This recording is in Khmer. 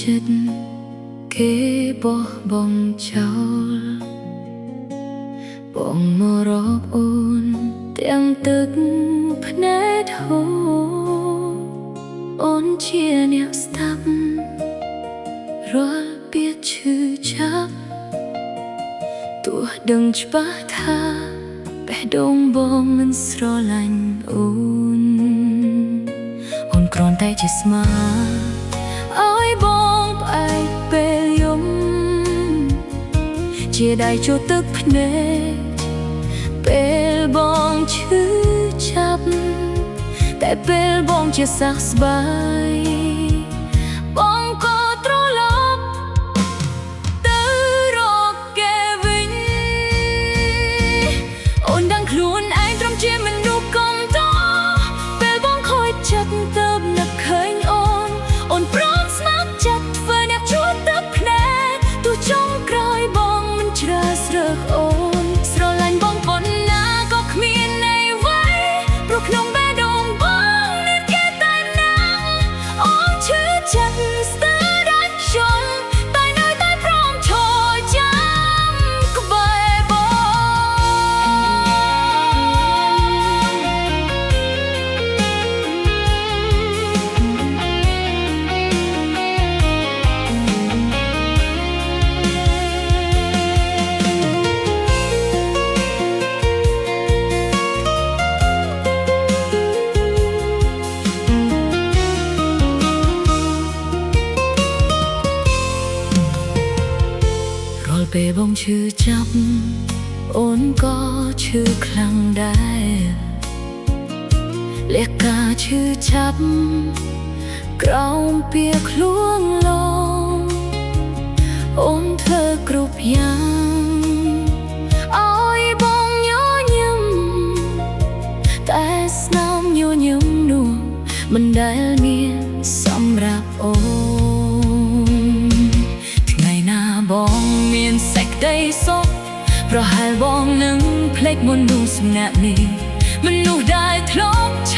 ចិត្តគេបោះបង់ចោលបងមករកអូនទាំងទឹកភ្នែកហូរអូនជាអ្នកស្ដាប់រាល់ពាក្យឈឺចាប់ទោះដឹងច្បាស់ថាបេះដូងបងមិនស្រឡាញ់អូនគ្រាន់តែជាស្មាឲ្យបងផ្អែកពេលយំជាដៃចូលទឹកភ្នែកពេលបងឈឺចាប់តែពេលបងជាសះស្បើយបងក៏ត្រឡប់ទៅរកគេវិញអូនដឹងខ្លួនឯងត្រឹមជាមនុស្សកុំតពេលបងខូចចិត្តទៅនឹកឃើញអូនព្រមស្ម័គ្រចិត្តធ្វើអ្នកជួបទឹកភ្នែកទោះចុងក្រោយបងមិនជ្រើសរើសអូនស្រឡាញ់បងប៉ុណ្ណាក៏គ្មានន័យអ្វីព្រោះក្នុងបេះដូងបងមានគេតែណាំអូនឈឺចិត្តស្ទើរដាច់ខ្យល់តែនៅតែព្រមឈរចាំក្បែរបងពេលបងឈឺចាប់អូនក៏ឈឺខ្លាំងដែរលះការឈឺចាប់ក្រោមពាក្យលួងឡងអូនធ្វើគ្រប់យ៉ាងឲ្យបងញញឹមតែស្នាមញញឹមនោះមិនដែលមានសម្រាប់អូបងមានសេចក្តីសុខប្រហែលបងនឹងភ្លេចមុននោះសំណាក់នេះមនុស្សដែលធ្លាប់ឈ